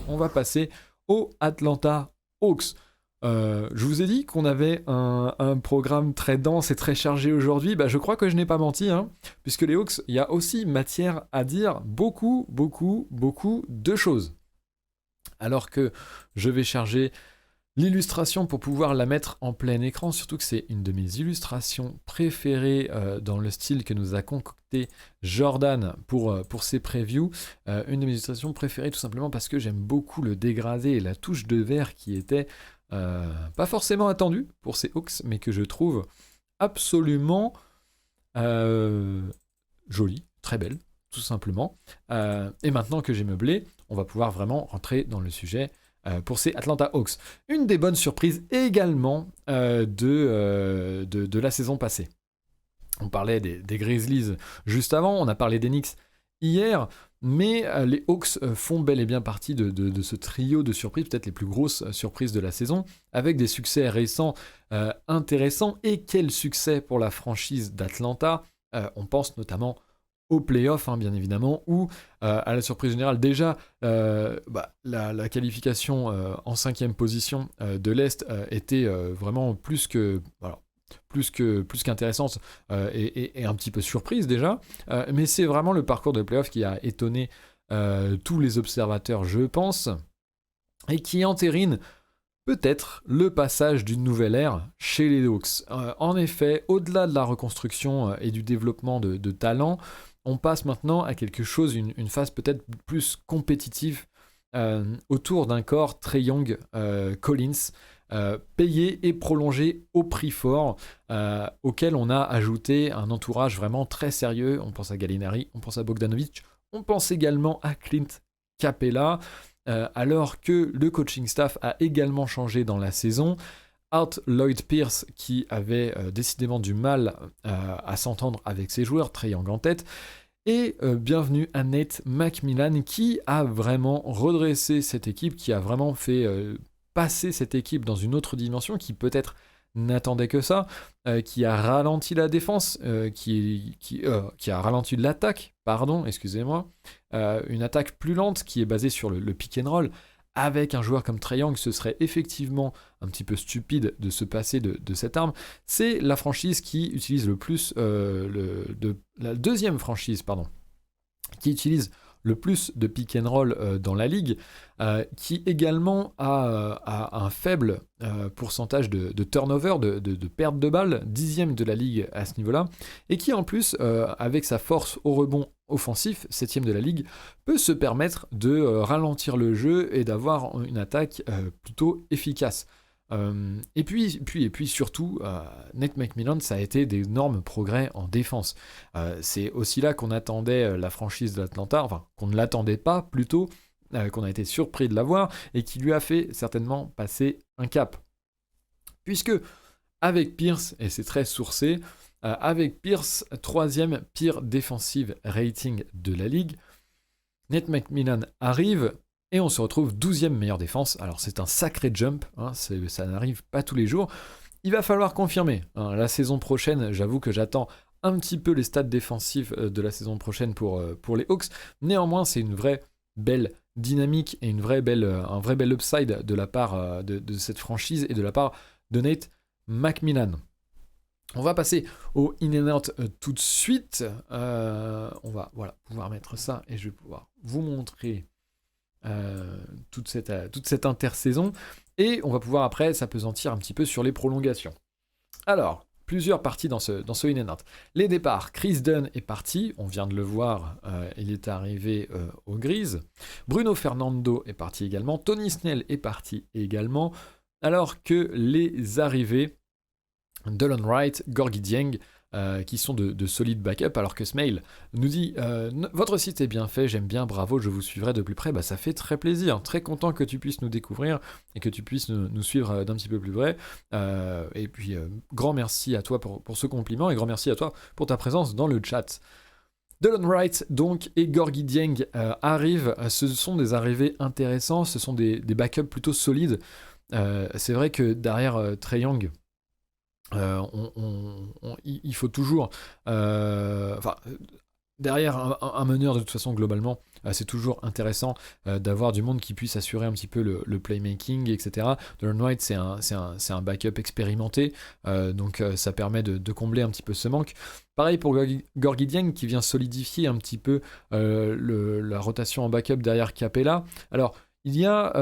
on va passer aux Atlanta Hawks. Je vous ai dit qu'on avait un programme très dense et très chargé aujourd'hui. Je crois que je n'ai pas menti, hein, puisque les Hawks, il y a aussi matière à dire beaucoup, beaucoup, beaucoup de choses. Alors que je vais charger l'illustration pour pouvoir la mettre en plein écran, surtout que c'est une de mes illustrations préférées dans le style que nous a concocté Jordan pour ses previews. Une de mes illustrations préférées tout simplement parce que j'aime beaucoup le dégradé et la touche de vert qui était pas forcément attendue pour ces Hawks, mais que je trouve absolument jolie, très belle, tout simplement. Et maintenant que j'ai meublé, on va pouvoir vraiment rentrer dans le sujet pour ces Atlanta Hawks. Une des bonnes surprises également de la saison passée. On parlait des Grizzlies juste avant, on a parlé des Knicks hier, mais les Hawks font bel et bien partie de ce trio de surprises, peut-être les plus grosses surprises de la saison, avec des succès récents intéressants. Et quel succès pour la franchise d'Atlanta. On pense notamment aux playoffs, hein, bien évidemment, ou à la surprise générale. Déjà, la qualification en 5e position de l'Est était vraiment plus qu'intéressante et un petit peu surprise déjà. Mais c'est vraiment le parcours de playoffs qui a étonné tous les observateurs, je pense, et qui entérine peut-être le passage d'une nouvelle ère chez les Hawks. En effet, au-delà de la reconstruction et du développement de talent, on passe maintenant à quelque chose, une phase peut-être plus compétitive autour d'un corps Trae Young, Collins, payé et prolongé au prix fort, auquel on a ajouté un entourage vraiment très sérieux. On pense à Gallinari, on pense à Bogdanovic, on pense également à Clint Capella, alors que le coaching staff a également changé dans la saison. Art Lloyd Pierce, qui avait décidément du mal à s'entendre avec ses joueurs, Trae Young en tête, et bienvenue à Nate McMillan, qui a vraiment redressé cette équipe, qui a vraiment fait passer cette équipe dans une autre dimension, qui peut-être n'attendait que ça, qui a ralenti la défense, qui a ralenti l'attaque, pardon, excusez-moi, une attaque plus lente qui est basée sur le pick and roll. Avec un joueur comme Trae Young, ce serait effectivement un petit peu stupide de se passer de cette arme. C'est la franchise qui utilise le plus, la deuxième franchise, pardon, qui utilise le plus de pick and roll dans la ligue, qui également a un faible pourcentage de turnover, de perte de balles, 10e de la ligue à ce niveau-là, et qui en plus, avec sa force au rebond offensif, 7e de la ligue, peut se permettre de ralentir le jeu et d'avoir une attaque plutôt efficace. Et puis surtout, Nate McMillan, ça a été d'énormes progrès en défense. C'est aussi là qu'on attendait la franchise de l'Atlanta, enfin qu'on ne l'attendait pas plutôt, qu'on a été surpris de l'avoir et qui lui a fait certainement passer un cap. Puisque avec Pierce, et c'est très sourcé, avec Pierce, 3e pire defensive rating de la ligue, Nate McMillan arrive et on se retrouve 12e meilleure défense. Alors c'est un sacré jump, hein, ça n'arrive pas tous les jours. Il va falloir confirmer. Hein, la saison prochaine, j'avoue que j'attends un petit peu les stats défensifs de la saison prochaine pour les Hawks. Néanmoins, c'est une vraie belle dynamique et un vrai bel upside de la part de cette franchise et de la part de Nate McMillan. On va passer au in and out tout de suite. On va pouvoir mettre ça et je vais pouvoir vous montrer toute cette intersaison. Et on va pouvoir après s'apesantir un petit peu sur les prolongations. Alors, plusieurs parties dans ce in and out. Les départs, Chris Dunn est parti, on vient de le voir, il est arrivé aux Grises. Bruno Fernando est parti également. Tony Snell est parti également. Alors que les arrivées, Delon Wright, Gorgui Dieng, qui sont de solides backups, alors que Smail nous dit votre site est bien fait, j'aime bien, bravo, je vous suivrai de plus près. Ça fait très plaisir, très content que tu puisses nous découvrir et que tu puisses nous suivre d'un petit peu plus près. Et puis grand merci à toi pour ce compliment et grand merci à toi pour ta présence dans le chat. Delon Wright donc et Gorgui Dieng arrivent, ce sont des arrivées intéressantes, ce sont des backups plutôt solides. C'est vrai que derrière Trae Young, il faut toujours... derrière un meneur, de toute façon, globalement, c'est toujours intéressant d'avoir du monde qui puisse assurer un petit peu le playmaking, etc. Delon Wright, c'est un backup expérimenté, donc ça permet de combler un petit peu ce manque. Pareil pour Gorgui Dieng, qui vient solidifier un petit peu la rotation en backup derrière Capella. Alors, il y a...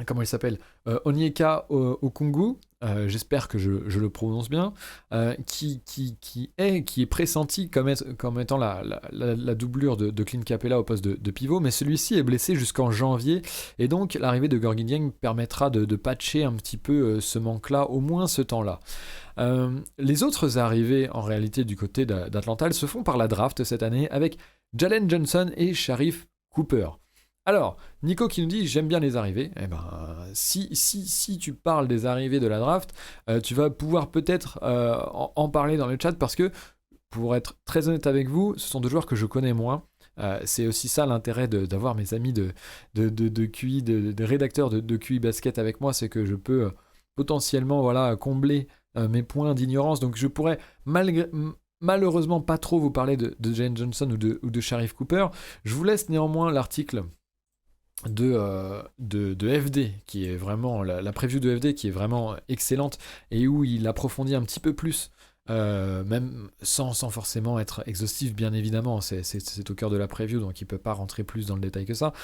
comment il s'appelle, Onyeka Okungwu, j'espère que je le prononce bien, qui est pressenti comme étant la doublure de Clint Capella au poste de pivot, mais celui-ci est blessé jusqu'en janvier, et donc l'arrivée de Gorgui Dieng permettra de patcher un petit peu ce manque-là, au moins ce temps-là. Les autres arrivées en réalité du côté d'Atlanta, elles se font par la draft cette année avec Jalen Johnson et Sharif Cooper. Alors, Nico qui nous dit j'aime bien les arrivées. Eh ben, si tu parles des arrivées de la draft, tu vas pouvoir peut-être en parler dans le chat parce que, pour être très honnête avec vous, ce sont deux joueurs que je connais moins. C'est aussi ça l'intérêt d'avoir mes amis de QI, de rédacteurs de QI basket avec moi, c'est que je peux potentiellement combler mes points d'ignorance. Donc je pourrais malheureusement pas trop vous parler de Jalen Johnson ou de Sharif Cooper. Je vous laisse néanmoins l'article de FD, qui est vraiment la preview de FD qui est vraiment excellente et où il approfondit un petit peu plus, même sans forcément être exhaustif, bien évidemment, c'est au cœur de la preview, donc il peut pas rentrer plus dans le détail que ça.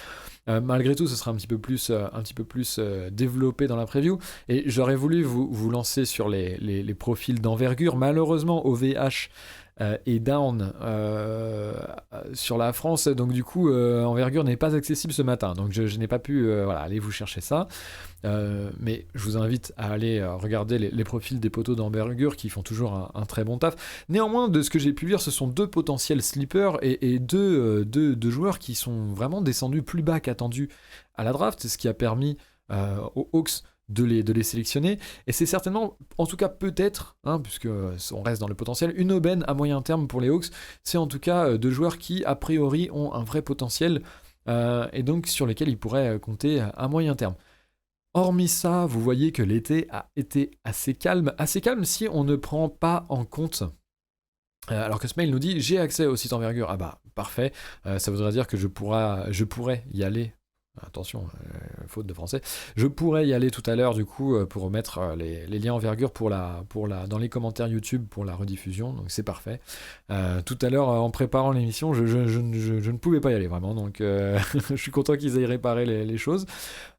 Malgré tout, ce sera un petit peu plus développé dans la preview, et j'aurais voulu vous lancer sur les profils d'envergure. Malheureusement, OVH est down sur la France, donc du coup Envergure n'est pas accessible ce matin, donc je n'ai pas pu aller vous chercher ça, mais je vous invite à aller regarder les profils des poteaux d'Envergure qui font toujours un très bon taf. Néanmoins, de ce que j'ai pu lire, ce sont deux potentiels sleepers et deux joueurs qui sont vraiment descendus plus bas qu'attendus à la draft, c'est ce qui a permis aux Hawks de les sélectionner, et c'est certainement, en tout cas peut-être, puisque on reste dans le potentiel, une aubaine à moyen terme pour les Hawks. C'est en tout cas deux joueurs qui a priori ont un vrai potentiel, et donc sur lesquels ils pourraient compter à moyen terme. Hormis ça, vous voyez que l'été a été assez calme si on ne prend pas en compte. Alors que Smail nous dit j'ai accès au site Envergure. Ah bah parfait, ça voudrait dire que je pourrais y aller. Attention, faute de français. Je pourrais y aller tout à l'heure du coup pour mettre les liens Envergure dans les commentaires YouTube pour la rediffusion, donc c'est parfait. Tout à l'heure en préparant l'émission, je ne pouvais pas y aller vraiment, donc je suis content qu'ils aient réparé les choses.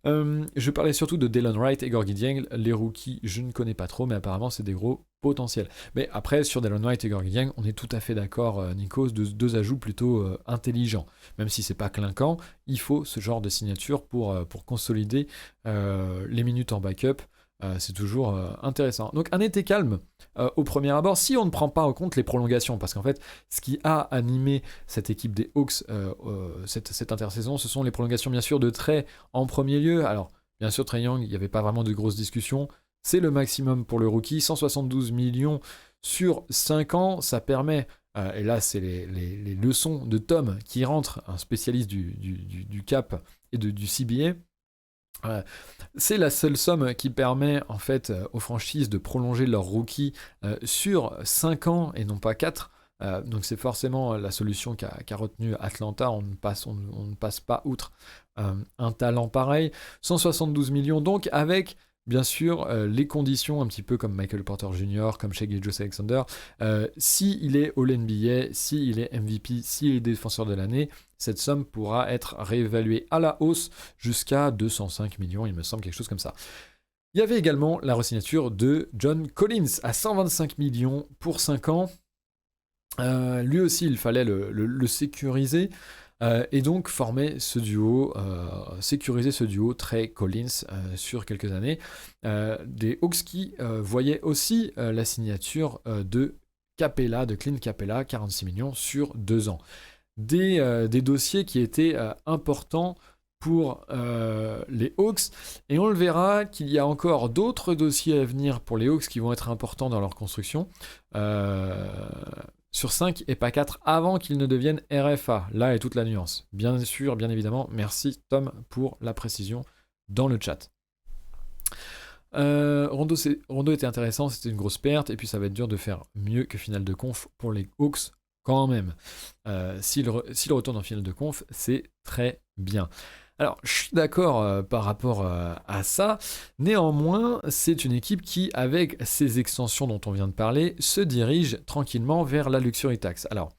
Je parlais surtout de Delon Wright et Gorgui Dieng. Les rookies, je ne connais pas trop, mais apparemment c'est des gros potentiels. Mais après, sur Delon Wright et Gorgui Dieng, on est tout à fait d'accord, Nikos, deux ajouts plutôt intelligents. Même si c'est pas clinquant, il faut ce genre de signature pour consolider les minutes en backup. C'est toujours intéressant. Donc un été calme au premier abord, si on ne prend pas en compte les prolongations, parce qu'en fait, ce qui a animé cette équipe des Hawks cette intersaison, ce sont les prolongations bien sûr de Trae en premier lieu. Alors bien sûr, Trae Young, il n'y avait pas vraiment de grosses discussions. C'est le maximum pour le rookie, 172 millions sur 5 ans, ça permet, et là c'est les leçons de Tom qui rentre, un spécialiste du cap et du CBA. C'est la seule somme qui permet en fait aux franchises de prolonger leur rookie sur 5 ans et non pas 4. Donc c'est forcément la solution qu'a retenue Atlanta. On ne passe pas outre un talent pareil. 172 millions donc, avec bien sûr les conditions un petit peu comme Michael Porter Jr., comme Shai Gilgeous-Alexander. S'il est All-NBA, s'il est MVP, s'il est défenseur de l'année, cette somme pourra être réévaluée à la hausse jusqu'à 205 millions, il me semble, quelque chose comme ça. Il y avait également la re-signature de John Collins à 125 millions pour 5 ans. Lui aussi, il fallait le sécuriser. Et donc former ce duo, sécuriser ce duo Trae Collins sur quelques années. Des Hawks qui voyaient aussi la signature de Capella, de Clint Capella, 46 millions sur 2 ans. Des dossiers qui étaient importants pour les Hawks, et on le verra qu'il y a encore d'autres dossiers à venir pour les Hawks qui vont être importants dans leur construction. Sur 5 et pas 4 avant qu'ils ne deviennent RFA. Là est toute la nuance. Bien sûr, bien évidemment. Merci Tom pour la précision dans le chat. Rondo était intéressant, c'était une grosse perte, et puis ça va être dur de faire mieux que finale de conf pour les Hawks quand même. S'il retourne en finale de conf, c'est très bien. Alors, je suis d'accord par rapport à ça. Néanmoins, c'est une équipe qui, avec ces extensions dont on vient de parler, se dirige tranquillement vers la Luxury Tax. Alors,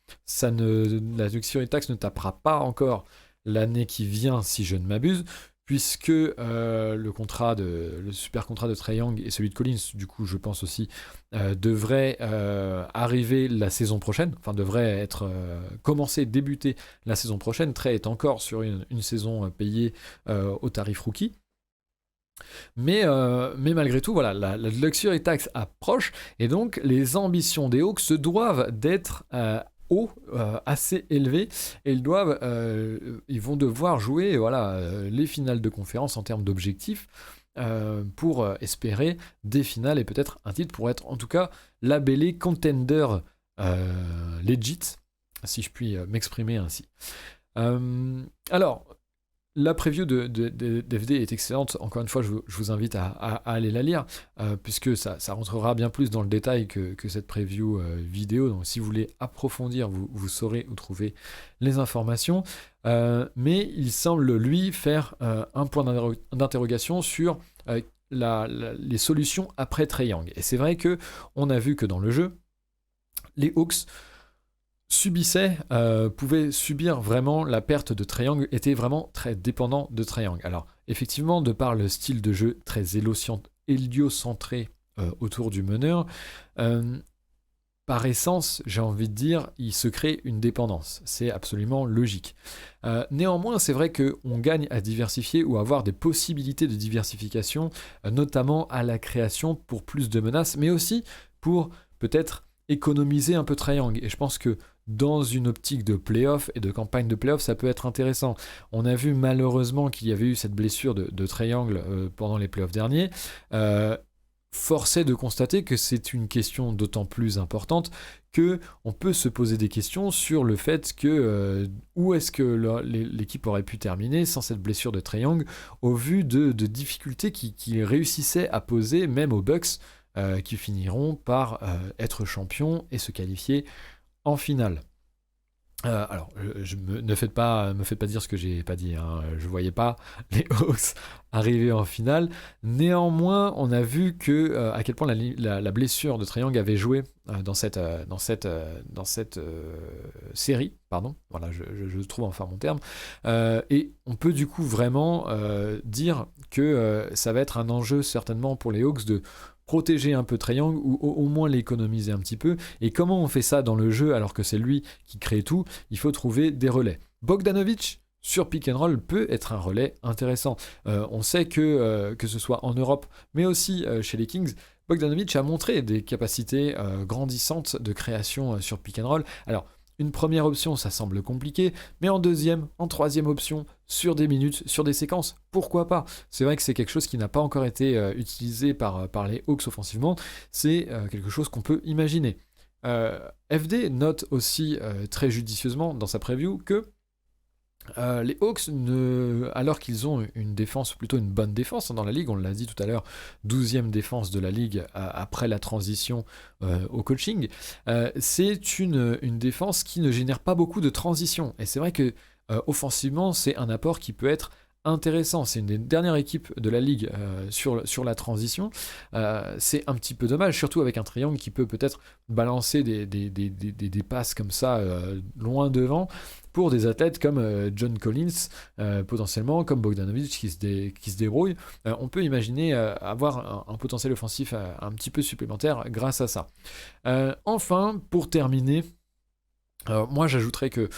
la Luxury Tax ne tapera pas encore l'année qui vient, si je ne m'abuse, puisque le super contrat de Trae Young et celui de Collins, du coup, je pense aussi, devrait arriver la saison prochaine, enfin devrait débuter la saison prochaine. Trae est encore sur une saison payée au tarif rookie. Mais malgré tout, voilà, la Luxury Tax approche, et donc les ambitions des Hawks se doivent d'être assez élevés, et ils vont devoir jouer les finales de conférence en termes d'objectifs pour espérer des finales et peut-être un titre pour être en tout cas labellé contender legit, si je puis m'exprimer ainsi. Alors, la preview d'FD est excellente. Encore une fois, je vous invite à aller la lire, puisque ça rentrera bien plus dans le détail que cette preview vidéo. Donc, si vous voulez approfondir, vous saurez où trouver les informations. Mais il semble, lui, faire un point d'interrogation sur les solutions après Trae Young. Et c'est vrai qu'on a vu que dans le jeu, les Hawks pouvaient subir vraiment la perte de Trae Young, étaient vraiment très dépendants de Trae Young. Alors, effectivement, de par le style de jeu très héliocentré autour du meneur, par essence, j'ai envie de dire, il se crée une dépendance. C'est absolument logique. Néanmoins, c'est vrai qu'on gagne à diversifier ou à avoir des possibilités de diversification, notamment à la création pour plus de menaces, mais aussi pour peut-être économiser un peu Trae Young. Et je pense que dans une optique de playoff et de campagne de playoff, ça peut être intéressant. On a vu malheureusement qu'il y avait eu cette blessure de Trae Young pendant les playoffs derniers. Force est de constater que c'est une question d'autant plus importante que on peut se poser des questions sur le fait que où est-ce que l'équipe aurait pu terminer sans cette blessure de Trae Young, au vu de difficultés qu'il réussissait à poser même aux Bucks, qui finiront par être champions et se qualifier en finale. Alors, ne me faites pas dire ce que j'ai pas dit, hein. Je voyais pas les Hawks arriver en finale. Néanmoins, on a vu à quel point la blessure de Trae Young avait joué dans cette série. Pardon, voilà, je trouve enfin mon terme. Et on peut du coup vraiment dire que ça va être un enjeu certainement pour les Hawks de protéger un peu Trae Young ou au moins l'économiser un petit peu. Et comment on fait ça dans le jeu alors que c'est lui qui crée tout? Il faut trouver des relais. Bogdanovic sur pick and roll peut être un relais intéressant. On sait que ce soit en Europe mais aussi chez les Kings, Bogdanovic a montré des capacités grandissantes de création sur pick and roll. Alors, une première option, ça semble compliqué, mais en deuxième, en troisième option, sur des minutes, sur des séquences, pourquoi pas? C'est vrai que c'est quelque chose qui n'a pas encore été utilisé par les Hawks offensivement, c'est quelque chose qu'on peut imaginer. FD note aussi très judicieusement dans sa preview que les Hawks, alors qu'ils ont une défense, plutôt une bonne défense dans la ligue, on l'a dit tout à l'heure, 12e défense de la ligue après la transition au coaching, c'est une défense qui ne génère pas beaucoup de transition. Et c'est vrai que offensivement, c'est un apport qui peut être intéressant. C'est une des dernières équipes de la ligue sur la transition. C'est un petit peu dommage, surtout avec un triangle qui peut peut-être balancer des passes comme ça loin devant pour des athlètes comme John Collins, potentiellement, comme Bogdanovic qui se débrouille. On peut imaginer avoir un potentiel offensif un petit peu supplémentaire grâce à ça. Enfin, pour terminer, moi j'ajouterais que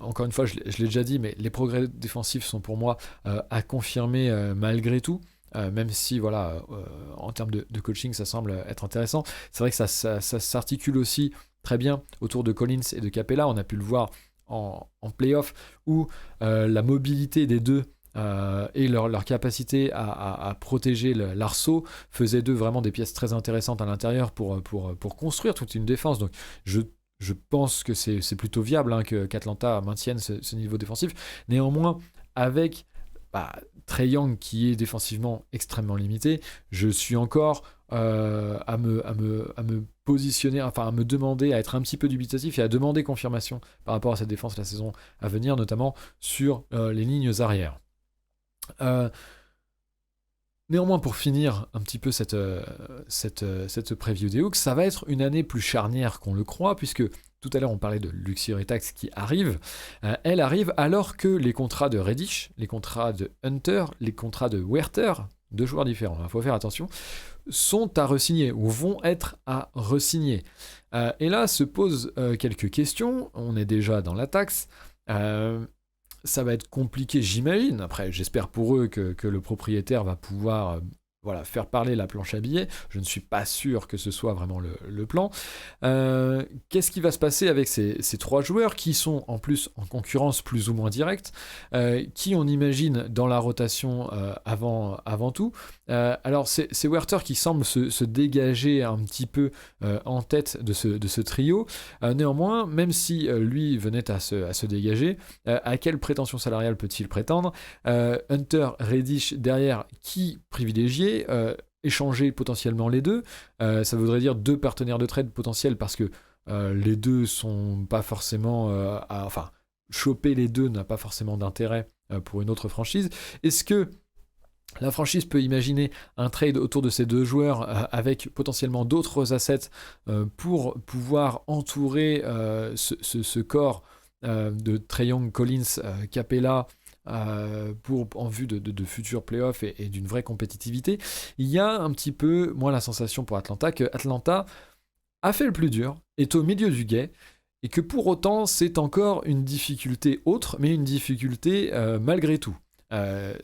encore une fois je l'ai déjà dit, mais les progrès défensifs sont pour moi à confirmer malgré tout, même si voilà, en termes de coaching ça semble être intéressant. C'est vrai que ça s'articule aussi très bien autour de Collins et de Capella. On a pu le voir en playoff où la mobilité des deux et leur capacité à protéger l'arceau faisaient d'eux vraiment des pièces très intéressantes à l'intérieur pour construire toute une défense. Donc je pense que c'est plutôt viable qu'Atlanta maintienne ce niveau défensif. Néanmoins, avec Trae Young qui est défensivement extrêmement limité. Je suis encore à me positionner, enfin à me demander, à être un petit peu dubitatif et à demander confirmation par rapport à cette défense la saison à venir, notamment sur les lignes arrières. Néanmoins, pour finir un petit peu cette preview des Hawks, ça va être une année plus charnière qu'on le croit, puisque tout à l'heure on parlait de Luxury Tax qui arrive. Elle arrive alors que les contrats de Reddish, les contrats de Hunter, les contrats de Werther, deux joueurs différents, il faut faire attention, sont à re-signer ou vont être à re-signer. Et là se posent quelques questions. On est déjà dans la taxe. Ça va être compliqué, j'imagine. Après, j'espère pour eux que le propriétaire va pouvoir faire parler la planche à billets. Je ne suis pas sûr que ce soit vraiment le plan. Qu'est-ce qui va se passer avec ces trois joueurs qui sont en plus en concurrence plus ou moins directe, qui on imagine dans la rotation avant tout. Alors c'est Werther qui semble se dégager un petit peu en tête de ce trio. Néanmoins, même si lui venait à se dégager, à quelle prétention salariale peut-il prétendre? Hunter, Reddish derrière, qui privilégier? Échanger potentiellement les deux, ça voudrait dire deux partenaires de trade potentiels parce que les deux sont pas forcément choper les deux n'a pas forcément d'intérêt pour une autre franchise. Est-ce que la franchise peut imaginer un trade autour de ces deux joueurs avec potentiellement d'autres assets pour pouvoir entourer ce corps de Trae Young, Collins, Capella en vue de futurs playoffs et d'une vraie compétitivité? Il y a un petit peu, moi, la sensation pour Atlanta que Atlanta a fait le plus dur, est au milieu du guet, et que pour autant, c'est encore une difficulté autre, mais une difficulté malgré tout.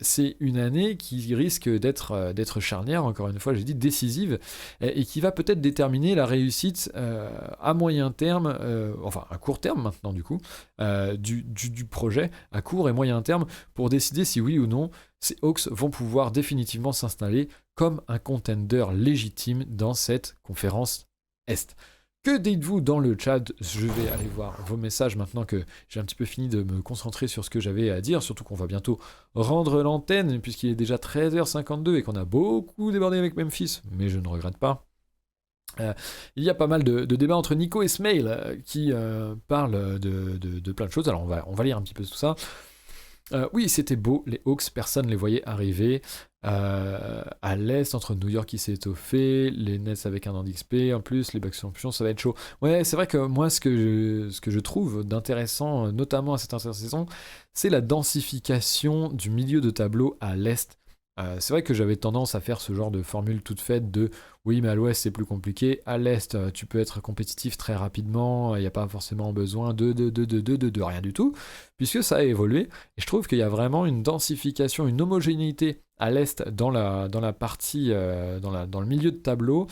C'est une année qui risque d'être charnière, encore une fois, j'ai dit décisive, et qui va peut-être déterminer la réussite à moyen terme, à court terme maintenant du coup, du projet, à court et moyen terme, pour décider si oui ou non ces Hawks vont pouvoir définitivement s'installer comme un contender légitime dans cette conférence Est. Que dites-vous dans le chat? Je vais aller voir vos messages maintenant que j'ai un petit peu fini de me concentrer sur ce que j'avais à dire, surtout qu'on va bientôt rendre l'antenne puisqu'il est déjà 13h52 et qu'on a beaucoup débordé avec Memphis, mais je ne regrette pas. Il y a pas mal de débats entre Nico et Smail qui parlent de plein de choses, alors on va lire un petit peu tout ça. Oui, c'était beau, les Hawks, personne ne les voyait arriver. À l'Est, entre New York qui s'est étoffé, les Nets avec un an d'XP, en plus, les Bucks champions, ça va être chaud. Ouais, c'est vrai que moi, ce que je trouve d'intéressant, notamment à cette intersaison, c'est la densification du milieu de tableau à l'Est. C'est vrai que j'avais tendance à faire ce genre de formule toute faite de oui, mais à l'ouest c'est plus compliqué, à l'est tu peux être compétitif très rapidement, il n'y a pas forcément besoin de rien du tout, puisque ça a évolué, et je trouve qu'il y a vraiment une densification, une homogénéité à l'est dans la partie, dans le milieu de tableau,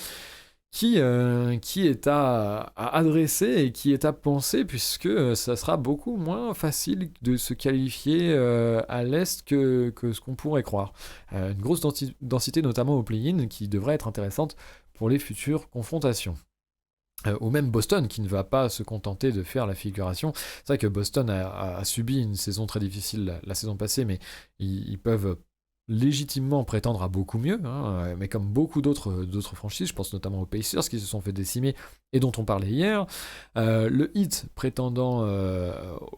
qui est à adresser et qui est à penser, puisque ça sera beaucoup moins facile de se qualifier à l'Est que ce qu'on pourrait croire. Une grosse densité notamment au play-in qui devrait être intéressante pour les futures confrontations. Ou même Boston qui ne va pas se contenter de faire la figuration. C'est vrai que Boston a subi une saison très difficile la saison passée, mais ils peuvent légitimement prétendre à beaucoup mieux, mais comme beaucoup d'autres franchises, je pense notamment aux Pacers qui se sont fait décimer et dont on parlait hier, le Heat prétendant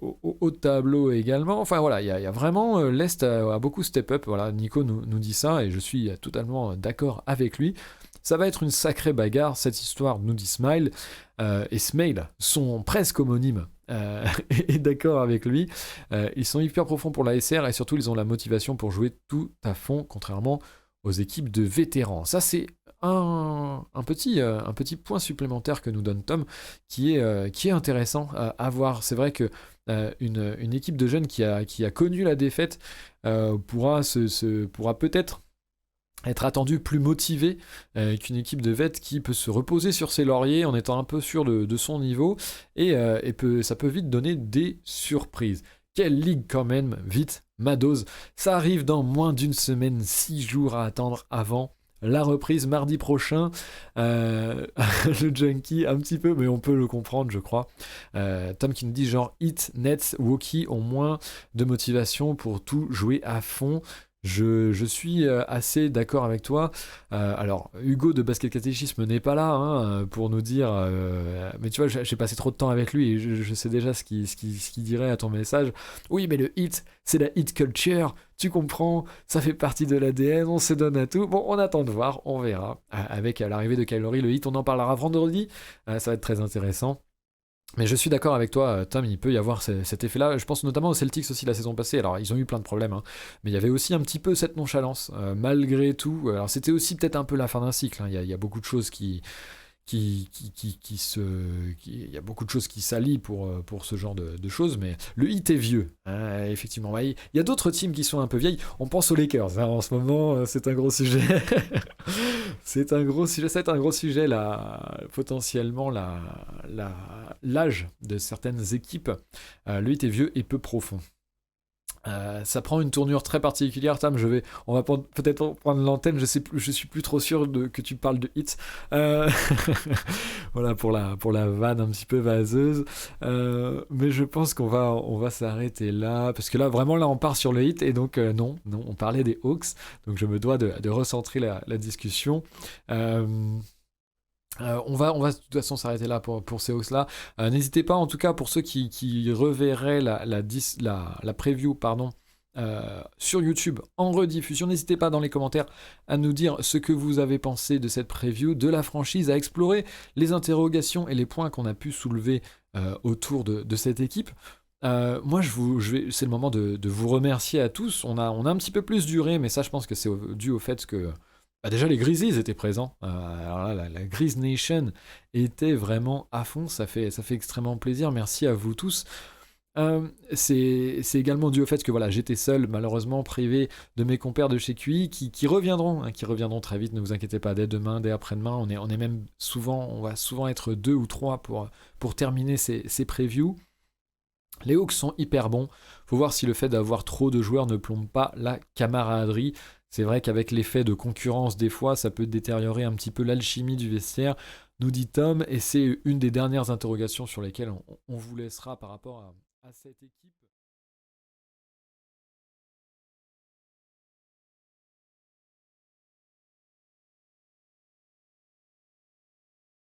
au tableau également, enfin voilà, il y a vraiment, l'Est a beaucoup step up, voilà, Nico nous dit ça, et je suis totalement d'accord avec lui. Ça va être une sacrée bagarre, cette histoire, nous dit Smile, et Smail sont presque homonymes, et d'accord avec lui. Ils sont hyper profonds pour la SR, et surtout ils ont la motivation pour jouer tout à fond, contrairement aux équipes de vétérans. Ça c'est un petit point supplémentaire que nous donne Tom, qui est intéressant à voir. C'est vrai que une équipe de jeunes qui a connu la défaite pourra peut-être être attendu plus motivé qu'une équipe de vets qui peut se reposer sur ses lauriers en étant un peu sûr de son niveau, et ça peut vite donner des surprises. Quelle ligue quand même, vite, ma dose. Ça arrive dans moins d'une semaine, 6 jours à attendre avant la reprise mardi prochain. Le junkie, un petit peu, mais on peut le comprendre, je crois. Tom qui nous dit genre Hit, Nets, Woki ont moins de motivation pour tout jouer à fond. Je suis assez d'accord avec toi. Alors, Hugo de Basket Catéchisme n'est pas là hein, pour nous dire. Mais tu vois, j'ai passé trop de temps avec lui et je sais déjà ce qu'il dirait à ton message. Oui, mais le hit, c'est la hit culture. Tu comprends, ça fait partie de l'ADN, on se donne à tout. Bon, on attend de voir, on verra. Avec l'arrivée de Kyle Lowry, le hit, on en parlera vendredi. Ça va être très intéressant. Mais je suis d'accord avec toi, Tom, il peut y avoir cet effet-là. Je pense notamment aux Celtics aussi la saison passée. Alors, ils ont eu plein de problèmes, hein, mais il y avait aussi un petit peu cette nonchalance, malgré tout. Alors, c'était aussi peut-être un peu la fin d'un cycle. Hein. Il y a beaucoup de choses il y a beaucoup de choses qui s'allient pour ce genre de choses, mais le hit est vieux, hein, effectivement. Il y a d'autres teams qui sont un peu vieilles. On pense aux Lakers, hein, en ce moment, c'est un gros sujet. C'est un gros sujet, là, potentiellement, l'âge de certaines équipes. Le hit est vieux et peu profond. Ça prend une tournure très particulière, Tam. On va peut-être prendre l'antenne. Je suis plus trop sûr que tu parles de hits. Voilà pour la vanne un petit peu vaseuse. Mais je pense on va s'arrêter là parce que là vraiment on part sur le hit et donc non, on parlait des Hawks. Donc je me dois de recentrer la discussion. On va de toute façon s'arrêter là pour ces Hawks-là. N'hésitez pas, en tout cas, pour ceux qui reverraient la preview, pardon, sur YouTube en rediffusion, n'hésitez pas dans les commentaires à nous dire ce que vous avez pensé de cette preview, de la franchise, à explorer les interrogations et les points qu'on a pu soulever autour de cette équipe. Moi, c'est le moment de vous remercier à tous. On a un petit peu plus duré, mais ça, je pense que c'est dû au fait que déjà les Grizzlies étaient présents. Alors là, la Grizz Nation était vraiment à fond. Ça fait extrêmement plaisir. Merci à vous tous. C'est également dû au fait que voilà, j'étais seul, malheureusement privé de mes compères de chez QI qui reviendront, hein, qui reviendront très vite. Ne vous inquiétez pas, dès demain, dès après-demain, on va souvent être 2 ou 3 pour terminer ces previews. Les Hawks sont hyper bons. Faut voir si le fait d'avoir trop de joueurs ne plombe pas la camaraderie. C'est vrai qu'avec l'effet de concurrence, des fois, ça peut détériorer un petit peu l'alchimie du vestiaire, nous dit Tom, et c'est une des dernières interrogations sur lesquelles on vous laissera par rapport à cette équipe.